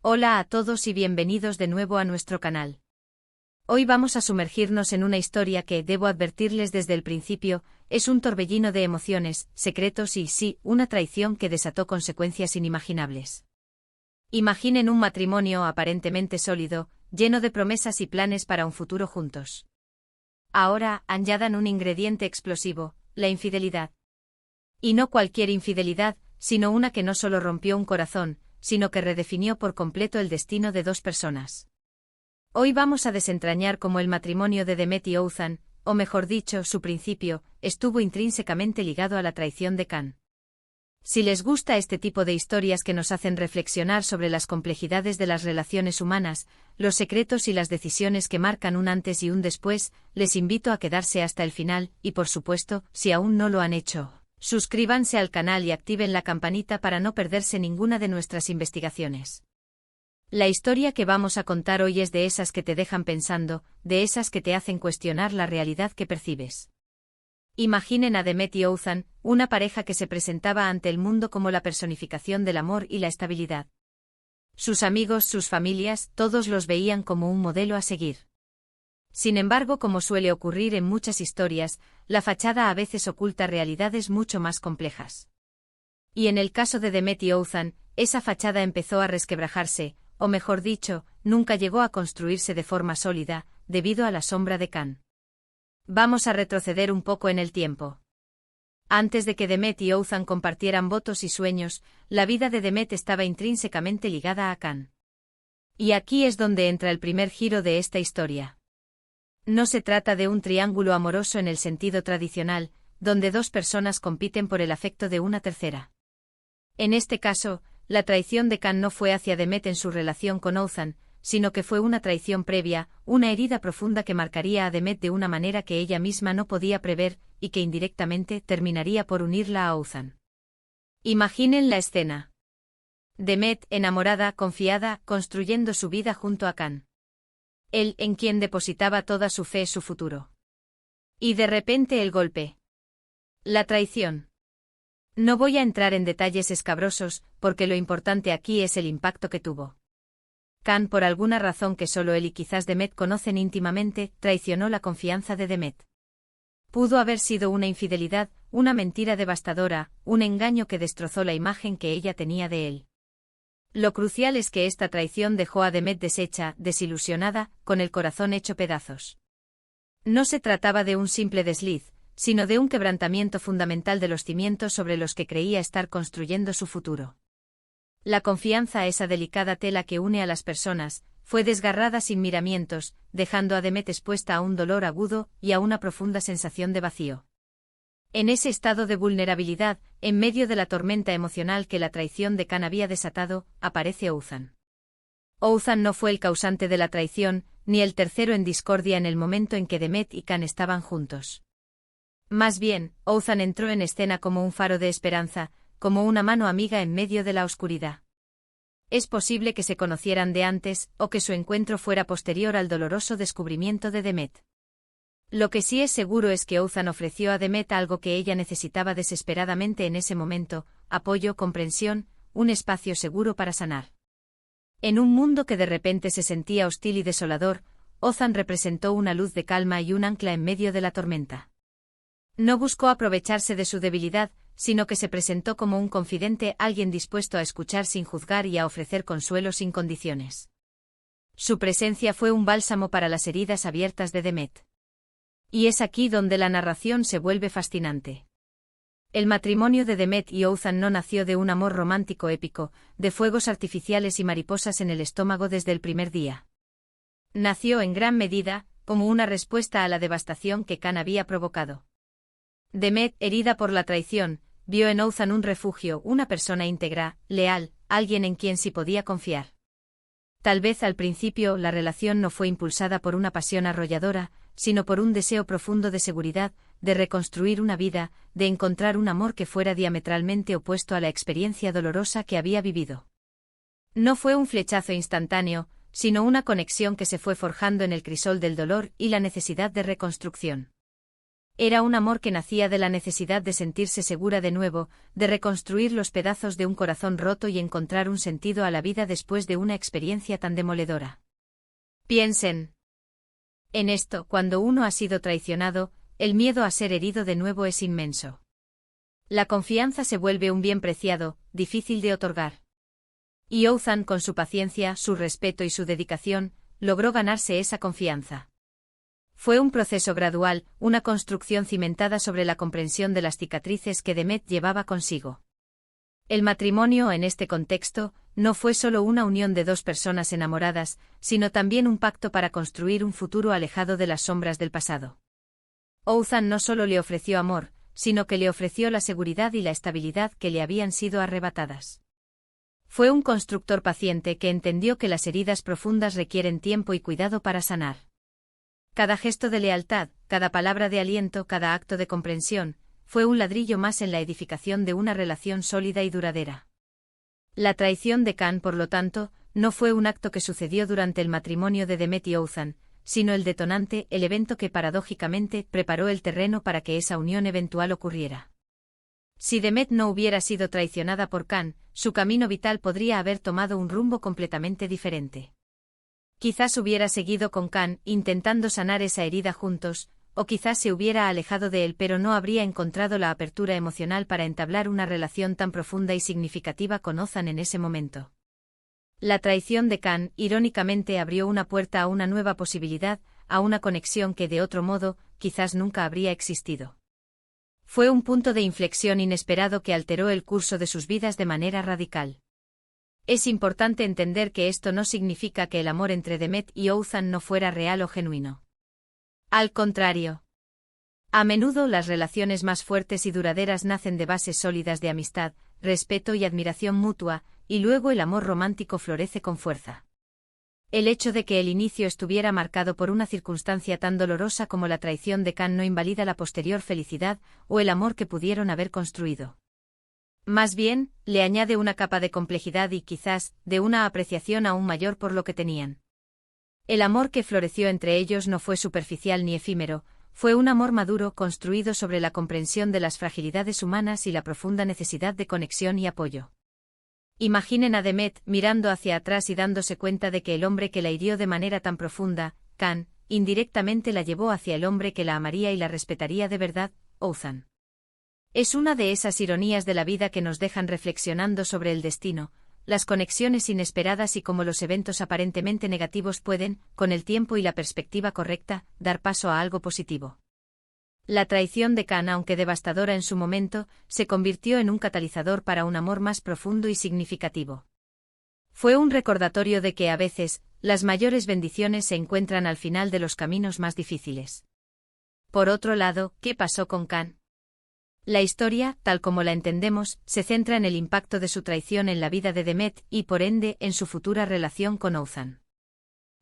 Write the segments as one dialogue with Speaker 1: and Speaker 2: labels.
Speaker 1: Hola a todos y bienvenidos de nuevo a nuestro canal. Hoy vamos a sumergirnos en una historia que, debo advertirles desde el principio, es un torbellino de emociones, secretos y, sí, una traición que desató consecuencias inimaginables. Imaginen un matrimonio aparentemente sólido, lleno de promesas y planes para un futuro juntos. Ahora, añadan un ingrediente explosivo, la infidelidad. Y no cualquier infidelidad, sino una que no solo rompió un corazón, sino que redefinió por completo el destino de dos personas. Hoy vamos a desentrañar cómo el matrimonio de Demet y Othan, o mejor dicho, su principio, estuvo intrínsecamente ligado a la traición de Can. Si les gusta este tipo de historias que nos hacen reflexionar sobre las complejidades de las relaciones humanas, los secretos y las decisiones que marcan un antes y un después, les invito a quedarse hasta el final, y por supuesto, si aún no lo han hecho, suscríbanse al canal y activen la campanita para no perderse ninguna de nuestras investigaciones. La historia que vamos a contar hoy es de esas que te dejan pensando, de esas que te hacen cuestionar la realidad que percibes. Imaginen a Demet y Othan, una pareja que se presentaba ante el mundo como la personificación del amor y la estabilidad. Sus amigos, sus familias, todos los veían como un modelo a seguir. Sin embargo, como suele ocurrir en muchas historias, la fachada a veces oculta realidades mucho más complejas. Y en el caso de Demet y Othan, esa fachada empezó a resquebrajarse, o mejor dicho, nunca llegó a construirse de forma sólida, debido a la sombra de Can. Vamos a retroceder un poco en el tiempo. Antes de que Demet y Othan compartieran votos y sueños, la vida de Demet estaba intrínsecamente ligada a Can. Y aquí es donde entra el primer giro de esta historia. No se trata de un triángulo amoroso en el sentido tradicional, donde dos personas compiten por el afecto de una tercera. En este caso, la traición de Can no fue hacia Demet en su relación con Othan, sino que fue una traición previa, una herida profunda que marcaría a Demet de una manera que ella misma no podía prever, y que indirectamente terminaría por unirla a Othan. Imaginen la escena. Demet, enamorada, confiada, construyendo su vida junto a Can. Él, en quien depositaba toda su fe, su futuro. Y de repente el golpe. La traición. No voy a entrar en detalles escabrosos, porque lo importante aquí es el impacto que tuvo. Can, por alguna razón que solo él y quizás Demet conocen íntimamente, traicionó la confianza de Demet. Pudo haber sido una infidelidad, una mentira devastadora, un engaño que destrozó la imagen que ella tenía de él. Lo crucial es que esta traición dejó a Demet deshecha, desilusionada, con el corazón hecho pedazos. No se trataba de un simple desliz, sino de un quebrantamiento fundamental de los cimientos sobre los que creía estar construyendo su futuro. La confianza, esa delicada tela que une a las personas, fue desgarrada sin miramientos, dejando a Demet expuesta a un dolor agudo y a una profunda sensación de vacío. En ese estado de vulnerabilidad, en medio de la tormenta emocional que la traición de Can había desatado, aparece Othan. Othan no fue el causante de la traición, ni el tercero en discordia en el momento en que Demet y Can estaban juntos. Más bien, Othan entró en escena como un faro de esperanza, como una mano amiga en medio de la oscuridad. Es posible que se conocieran de antes, o que su encuentro fuera posterior al doloroso descubrimiento de Demet. Lo que sí es seguro es que Othan ofreció a Demet algo que ella necesitaba desesperadamente en ese momento: apoyo, comprensión, un espacio seguro para sanar. En un mundo que de repente se sentía hostil y desolador, Othan representó una luz de calma y un ancla en medio de la tormenta. No buscó aprovecharse de su debilidad, sino que se presentó como un confidente, alguien dispuesto a escuchar sin juzgar y a ofrecer consuelo sin condiciones. Su presencia fue un bálsamo para las heridas abiertas de Demet. Y es aquí donde la narración se vuelve fascinante. El matrimonio de Demet y Othan no nació de un amor romántico épico, de fuegos artificiales y mariposas en el estómago desde el primer día. Nació en gran medida, como una respuesta a la devastación que Can había provocado. Demet, herida por la traición, vio en Othan un refugio, una persona íntegra, leal, alguien en quien sí podía confiar. Tal vez al principio la relación no fue impulsada por una pasión arrolladora, sino por un deseo profundo de seguridad, de reconstruir una vida, de encontrar un amor que fuera diametralmente opuesto a la experiencia dolorosa que había vivido. No fue un flechazo instantáneo, sino una conexión que se fue forjando en el crisol del dolor y la necesidad de reconstrucción. Era un amor que nacía de la necesidad de sentirse segura de nuevo, de reconstruir los pedazos de un corazón roto y encontrar un sentido a la vida después de una experiencia tan demoledora. Piensen en esto: cuando uno ha sido traicionado, el miedo a ser herido de nuevo es inmenso. La confianza se vuelve un bien preciado, difícil de otorgar. Y Othan, con su paciencia, su respeto y su dedicación, logró ganarse esa confianza. Fue un proceso gradual, una construcción cimentada sobre la comprensión de las cicatrices que Demet llevaba consigo. El matrimonio, en este contexto, no fue solo una unión de dos personas enamoradas, sino también un pacto para construir un futuro alejado de las sombras del pasado. Othan no solo le ofreció amor, sino que le ofreció la seguridad y la estabilidad que le habían sido arrebatadas. Fue un constructor paciente que entendió que las heridas profundas requieren tiempo y cuidado para sanar. Cada gesto de lealtad, cada palabra de aliento, cada acto de comprensión, fue un ladrillo más en la edificación de una relación sólida y duradera. La traición de Kan, por lo tanto, no fue un acto que sucedió durante el matrimonio de Demet y Othan, sino el detonante, el evento que paradójicamente preparó el terreno para que esa unión eventual ocurriera. Si Demet no hubiera sido traicionada por Kan, su camino vital podría haber tomado un rumbo completamente diferente. Quizás hubiera seguido con Kan, intentando sanar esa herida juntos, o quizás se hubiera alejado de él, pero no habría encontrado la apertura emocional para entablar una relación tan profunda y significativa con Othan en ese momento. La traición de Kan, irónicamente, abrió una puerta a una nueva posibilidad, a una conexión que de otro modo, quizás nunca habría existido. Fue un punto de inflexión inesperado que alteró el curso de sus vidas de manera radical. Es importante entender que esto no significa que el amor entre Demet y Othan no fuera real o genuino. Al contrario. A menudo las relaciones más fuertes y duraderas nacen de bases sólidas de amistad, respeto y admiración mutua, y luego el amor romántico florece con fuerza. El hecho de que el inicio estuviera marcado por una circunstancia tan dolorosa como la traición de Kan no invalida la posterior felicidad o el amor que pudieron haber construido. Más bien, le añade una capa de complejidad y quizás, de una apreciación aún mayor por lo que tenían. El amor que floreció entre ellos no fue superficial ni efímero, fue un amor maduro construido sobre la comprensión de las fragilidades humanas y la profunda necesidad de conexión y apoyo. Imaginen a Demet mirando hacia atrás y dándose cuenta de que el hombre que la hirió de manera tan profunda, Kan, indirectamente la llevó hacia el hombre que la amaría y la respetaría de verdad, Othan. Es una de esas ironías de la vida que nos dejan reflexionando sobre el destino, las conexiones inesperadas y cómo los eventos aparentemente negativos pueden, con el tiempo y la perspectiva correcta, dar paso a algo positivo. La traición de Kan, aunque devastadora en su momento, se convirtió en un catalizador para un amor más profundo y significativo. Fue un recordatorio de que a veces, las mayores bendiciones se encuentran al final de los caminos más difíciles. Por otro lado, ¿qué pasó con Kan? La historia, tal como la entendemos, se centra en el impacto de su traición en la vida de Demet y, por ende, en su futura relación con Othan.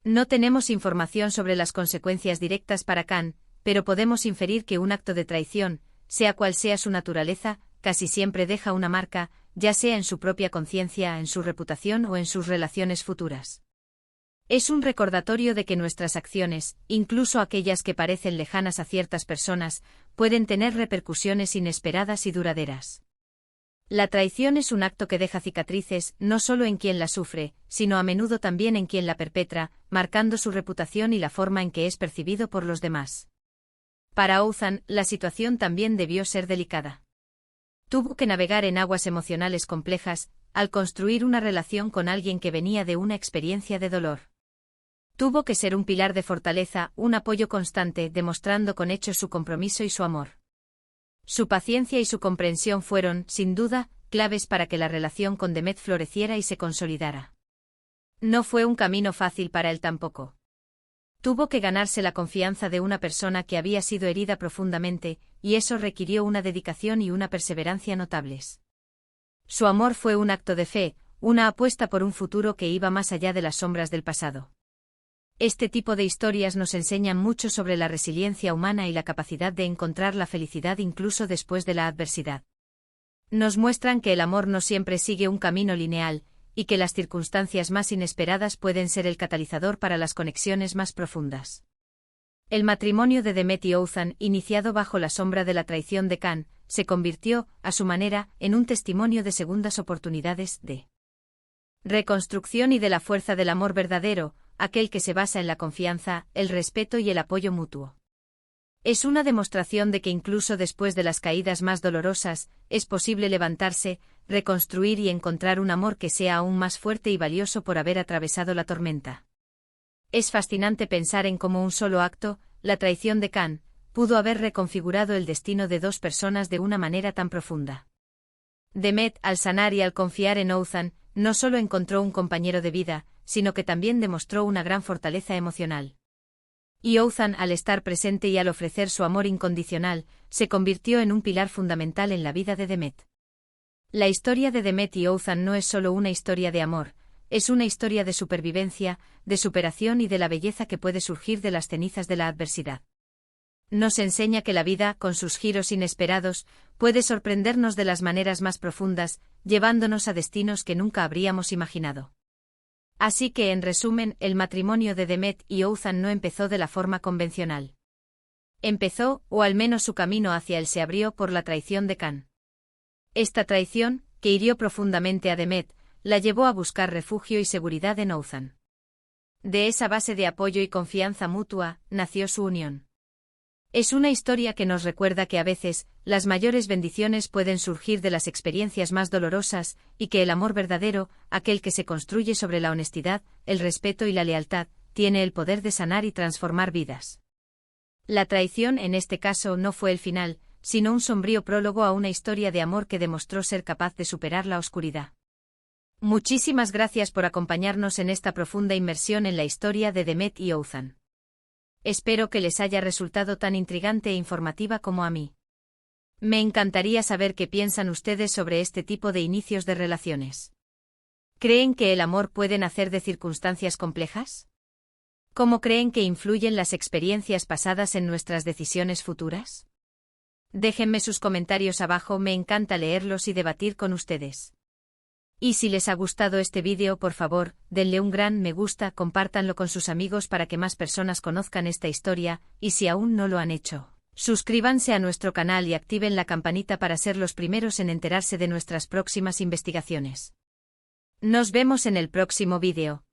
Speaker 1: No tenemos información sobre las consecuencias directas para Kan, pero podemos inferir que un acto de traición, sea cual sea su naturaleza, casi siempre deja una marca, ya sea en su propia conciencia, en su reputación o en sus relaciones futuras. Es un recordatorio de que nuestras acciones, incluso aquellas que parecen lejanas a ciertas personas, pueden tener repercusiones inesperadas y duraderas. La traición es un acto que deja cicatrices, no solo en quien la sufre, sino a menudo también en quien la perpetra, marcando su reputación y la forma en que es percibido por los demás. Para Othan, la situación también debió ser delicada. Tuvo que navegar en aguas emocionales complejas, al construir una relación con alguien que venía de una experiencia de dolor. Tuvo que ser un pilar de fortaleza, un apoyo constante, demostrando con hechos su compromiso y su amor. Su paciencia y su comprensión fueron, sin duda, claves para que la relación con Demet floreciera y se consolidara. No fue un camino fácil para él tampoco. Tuvo que ganarse la confianza de una persona que había sido herida profundamente, y eso requirió una dedicación y una perseverancia notables. Su amor fue un acto de fe, una apuesta por un futuro que iba más allá de las sombras del pasado. Este tipo de historias nos enseñan mucho sobre la resiliencia humana y la capacidad de encontrar la felicidad incluso después de la adversidad. Nos muestran que el amor no siempre sigue un camino lineal, y que las circunstancias más inesperadas pueden ser el catalizador para las conexiones más profundas. El matrimonio de Demet y Othan, iniciado bajo la sombra de la traición de Can, se convirtió, a su manera, en un testimonio de segundas oportunidades, de reconstrucción y de la fuerza del amor verdadero, aquel que se basa en la confianza, el respeto y el apoyo mutuo. Es una demostración de que incluso después de las caídas más dolorosas, es posible levantarse, reconstruir y encontrar un amor que sea aún más fuerte y valioso por haber atravesado la tormenta. Es fascinante pensar en cómo un solo acto, la traición de Can, pudo haber reconfigurado el destino de dos personas de una manera tan profunda. Demet, al sanar y al confiar en Othan, no solo encontró un compañero de vida, sino que también demostró una gran fortaleza emocional. Y Othan, al estar presente y al ofrecer su amor incondicional, se convirtió en un pilar fundamental en la vida de Demet. La historia de Demet y Othan no es solo una historia de amor, es una historia de supervivencia, de superación y de la belleza que puede surgir de las cenizas de la adversidad. Nos enseña que la vida, con sus giros inesperados, puede sorprendernos de las maneras más profundas, llevándonos a destinos que nunca habríamos imaginado. Así que, en resumen, el matrimonio de Demet y Othan no empezó de la forma convencional. Empezó, o al menos su camino hacia él se abrió por la traición de Can. Esta traición, que hirió profundamente a Demet, la llevó a buscar refugio y seguridad en Othan. De esa base de apoyo y confianza mutua, nació su unión. Es una historia que nos recuerda que a veces, las mayores bendiciones pueden surgir de las experiencias más dolorosas, y que el amor verdadero, aquel que se construye sobre la honestidad, el respeto y la lealtad, tiene el poder de sanar y transformar vidas. La traición en este caso no fue el final, sino un sombrío prólogo a una historia de amor que demostró ser capaz de superar la oscuridad. Muchísimas gracias por acompañarnos en esta profunda inmersión en la historia de Demet y Othan. Espero que les haya resultado tan intrigante e informativa como a mí. Me encantaría saber qué piensan ustedes sobre este tipo de inicios de relaciones. ¿Creen que el amor puede nacer de circunstancias complejas? ¿Cómo creen que influyen las experiencias pasadas en nuestras decisiones futuras? Déjenme sus comentarios abajo, me encanta leerlos y debatir con ustedes. Y si les ha gustado este vídeo, por favor, denle un gran me gusta, compártanlo con sus amigos para que más personas conozcan esta historia, y si aún no lo han hecho, suscríbanse a nuestro canal y activen la campanita para ser los primeros en enterarse de nuestras próximas investigaciones. Nos vemos en el próximo vídeo.